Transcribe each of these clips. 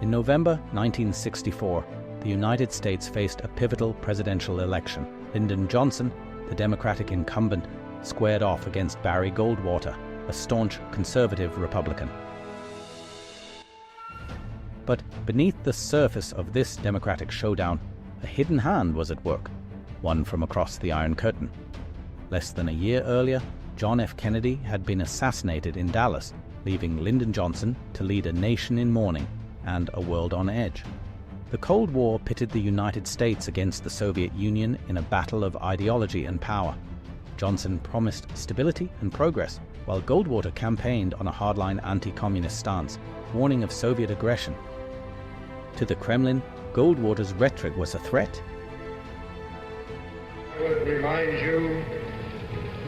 In November 1964, the United States faced a pivotal presidential election. Lyndon Johnson, the Democratic incumbent, squared off against Barry Goldwater, a staunch conservative Republican. But beneath the surface of this Democratic showdown, a hidden hand was at work, one from across the Iron Curtain. Less than a year earlier, John F. Kennedy had been assassinated in Dallas, leaving Lyndon Johnson to lead a nation in mourning and a world on edge. The Cold War pitted the United States against the Soviet Union in a battle of ideology and power. Johnson promised stability and progress, while Goldwater campaigned on a hardline anti-communist stance, warning of Soviet aggression. To the Kremlin, Goldwater's rhetoric was a threat. I would remind you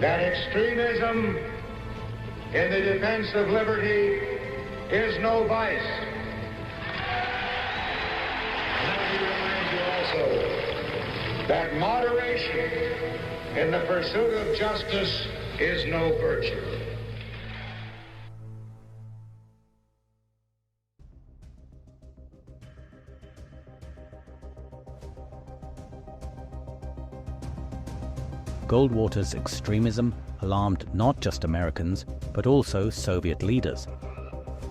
that extremism in the defense of liberty is no vice. Let me remind you also that moderation in the pursuit of justice is no virtue. Goldwater's extremism alarmed not just Americans, but also Soviet leaders.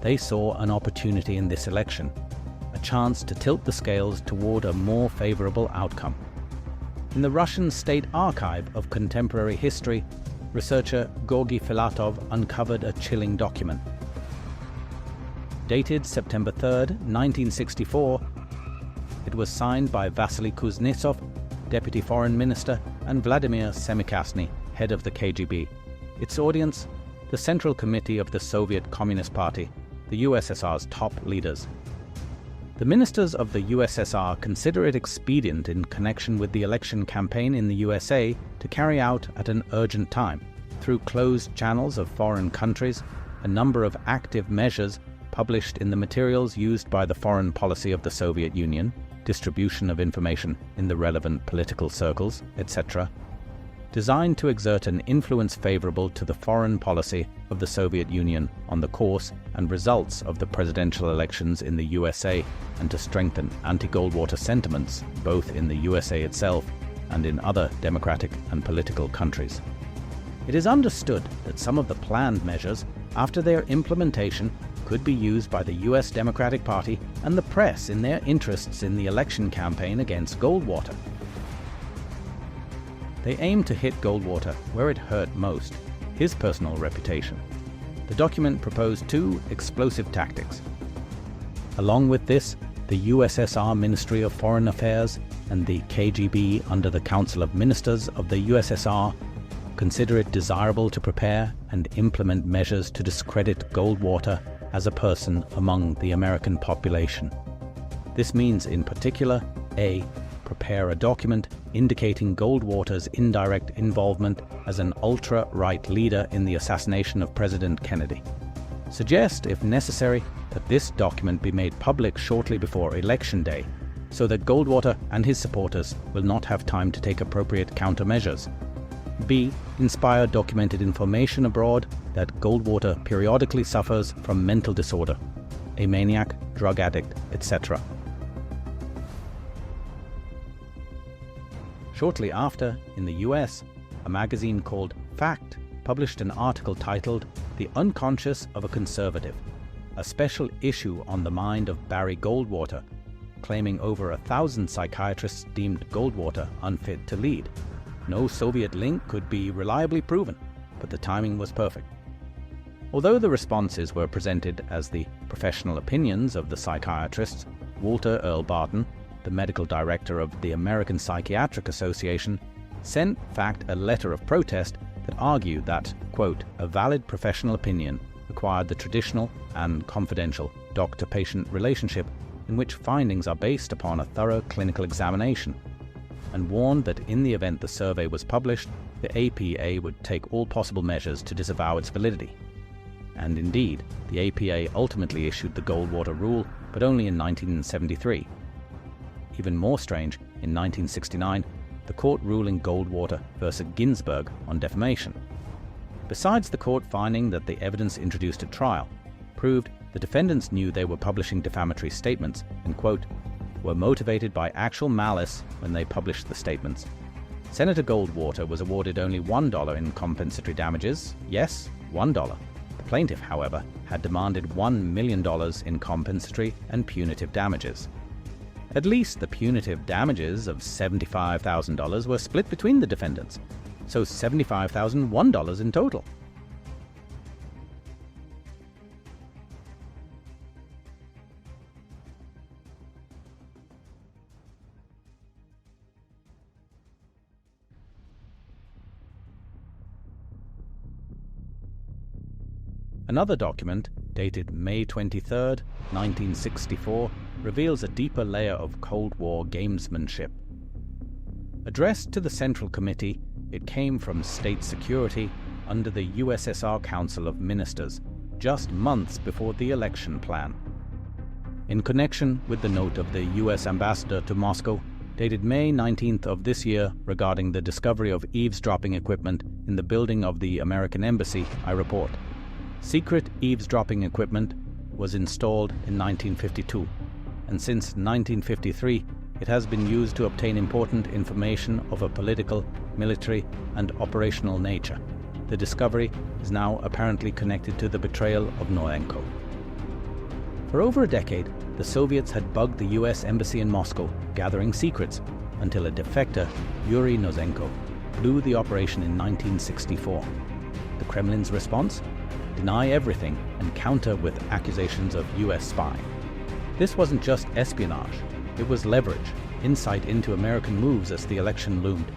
They saw an opportunity in this election, a chance to tilt the scales toward a more favorable outcome. In the Russian State Archive of Contemporary History, researcher Georgy Filatov uncovered a chilling document. Dated September 3, 1964, it was signed by Vasily Kuznetsov, Deputy Foreign Minister, and Vladimir Semikasny, head of the KGB. Its audience, the Central Committee of the Soviet Communist Party, the USSR's top leaders. The ministers of the USSR consider it expedient in connection with the election campaign in the USA to carry out at an urgent time, through closed channels of foreign countries, a number of active measures published in the materials used by the foreign policy of the Soviet Union, distribution of information in the relevant political circles, etc., designed to exert an influence favorable to the foreign policy of the Soviet Union on the course and results of the presidential elections in the USA, and to strengthen anti-Goldwater sentiments both in the USA itself and in other democratic and political countries. It is understood that some of the planned measures, after their implementation, could be used by the US Democratic Party and the press in their interests in the election campaign against Goldwater. They aimed to hit Goldwater where it hurt most, his personal reputation. The document proposed two explosive tactics. Along with this, the USSR Ministry of Foreign Affairs and the KGB under the Council of Ministers of the USSR consider it desirable to prepare and implement measures to discredit Goldwater as a person among the American population. This means, in particular, A. Prepare a document indicating Goldwater's indirect involvement as an ultra-right leader in the assassination of President Kennedy. Suggest, if necessary, that this document be made public shortly before Election Day, so that Goldwater and his supporters will not have time to take appropriate countermeasures. B. Inspire documented information abroad that Goldwater periodically suffers from mental disorder, a maniac, drug addict, etc. Shortly after, in the US, a magazine called Fact published an article titled "The Unconscious of a Conservative," a special issue on the mind of Barry Goldwater, claiming over 1,000 psychiatrists deemed Goldwater unfit to lead. No Soviet link could be reliably proven, but the timing was perfect. Although the responses were presented as the professional opinions of the psychiatrists, Walter Earl Barton, the medical director of the American Psychiatric Association, sent Fact a letter of protest that argued that, quote, a valid professional opinion required the traditional and confidential doctor-patient relationship in which findings are based upon a thorough clinical examination, and warned that in the event the survey was published, the APA would take all possible measures to disavow its validity. And indeed, the APA ultimately issued the Goldwater rule, but only in 1973. Even more strange, in 1969, the court ruling Goldwater versus Ginsburg on defamation. Besides the court finding that the evidence introduced at trial proved The defendants knew they were publishing defamatory statements and, quote, were motivated by actual malice when they published the statements. Senator Goldwater was awarded only $1 in compensatory damages. Yes, $1. The plaintiff, however, had demanded $1 million in compensatory and punitive damages. At least the punitive damages of $75,000 were split between the defendants, so $75,001 in total. Another document, dated May 23, 1964, reveals a deeper layer of Cold War gamesmanship. Addressed to the Central Committee, it came from State Security under the USSR Council of Ministers, just months before the election plan. In connection with the note of the US Ambassador to Moscow, dated May 19th of this year, regarding the discovery of eavesdropping equipment in the building of the American Embassy, I report. Secret eavesdropping equipment was installed in 1952, and since 1953 it has been used to obtain important information of a political, military, and operational nature. The discovery is now apparently connected to the betrayal of Norenko. For over a decade, the Soviets had bugged the US Embassy in Moscow, gathering secrets, until a defector, Yuri Norenko, blew the operation in 1964. The Kremlin's response? Deny everything and counter with accusations of US spy. This wasn't just espionage, it was leverage, insight into American moves as the election loomed.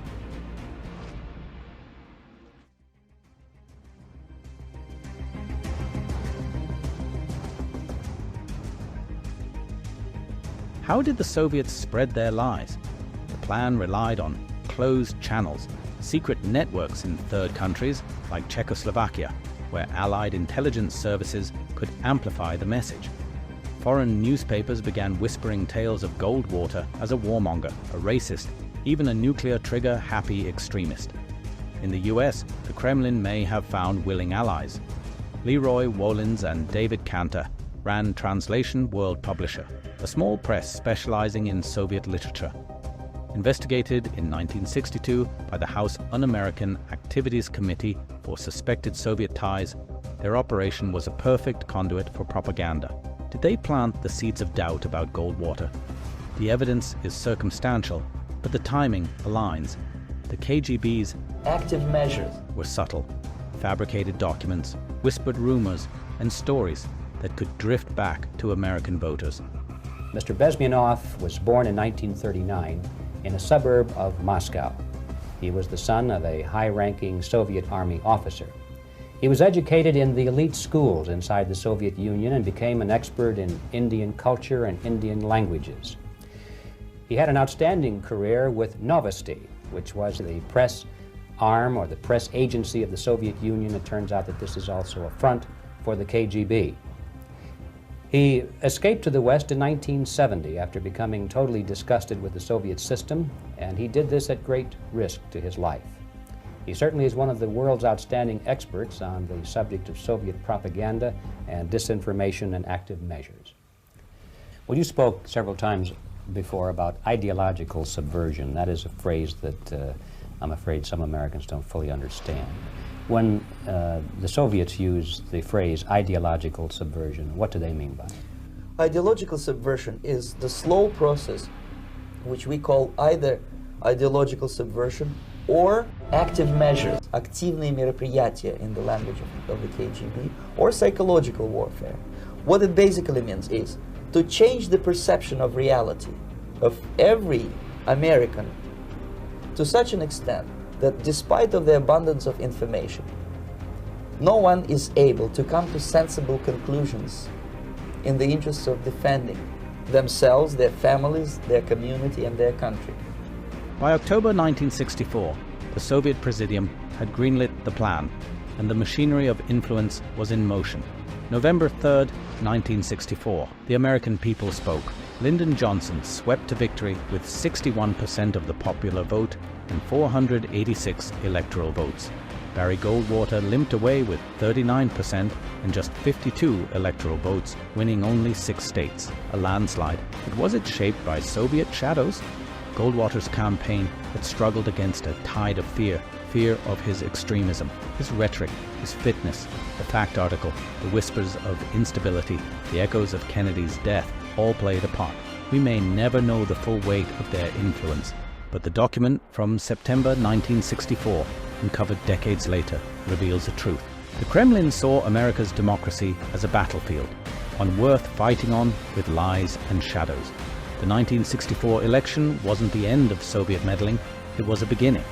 How did the Soviets spread their lies? The plan relied on closed channels, secret networks in third countries like Czechoslovakia, where Allied intelligence services could amplify the message. Foreign newspapers began whispering tales of Goldwater as a warmonger, a racist, even a nuclear trigger-happy extremist. In the US, the Kremlin may have found willing allies. Leroy Wolins and David Cantor ran Translation World Publisher, a small press specializing in Soviet literature. Investigated in 1962 by the House Un-American Activities Committee for suspected Soviet ties, their operation was a perfect conduit for propaganda. Did they plant the seeds of doubt about Goldwater? The evidence is circumstantial, but the timing aligns. The KGB's active measures were subtle. Fabricated documents, whispered rumors, and stories that could drift back to American voters. Mr. Bezmenov was born in 1939 in a suburb of Moscow. He was the son of a high-ranking Soviet Army officer. He was educated in the elite schools inside the Soviet Union and became an expert in Indian culture and Indian languages. He had an outstanding career with Novosti, which was the press arm or the press agency of the Soviet Union. It turns out that this is also a front for the KGB. He escaped to the West in 1970 after becoming totally disgusted with the Soviet system, and he did this at great risk to his life. He certainly is one of the world's outstanding experts on the subject of Soviet propaganda and disinformation and active measures. Well, you spoke several times before about ideological subversion. That is a phrase that I'm afraid some Americans don't fully understand. When the Soviets use the phrase ideological subversion, what do they mean by it? Ideological subversion is the slow process which we call either ideological subversion or active measures, активные мероприятия in the language of the KGB, or psychological warfare. What it basically means is to change the perception of reality of every American to such an extent that despite of the abundance of information, no one is able to come to sensible conclusions in the interests of defending themselves, their families, their community, and their country. By October 1964, the Soviet Presidium had greenlit the plan, and the machinery of influence was in motion. November 3, 1964, the American people spoke. Lyndon Johnson swept to victory with 61% of the popular vote and 486 electoral votes. Barry Goldwater limped away with 39% and just 52 electoral votes, winning only 6 states, a landslide. But was it shaped by Soviet shadows? Goldwater's campaign had struggled against a tide of fear of his extremism, his rhetoric, his fitness, the fact article, the whispers of instability, the echoes of Kennedy's death, all played a part. We may never know the full weight of their influence, but the document from September 1964, uncovered decades later, reveals the truth. The Kremlin saw America's democracy as a battlefield, one worth fighting on with lies and shadows. The 1964 election wasn't the end of Soviet meddling, it was a beginning.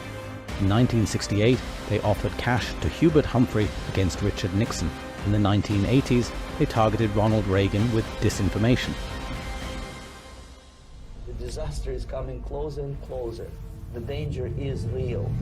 In 1968, they offered cash to Hubert Humphrey against Richard Nixon. In the 1980s, they targeted Ronald Reagan with disinformation. The disaster is coming closer and closer. The danger is real.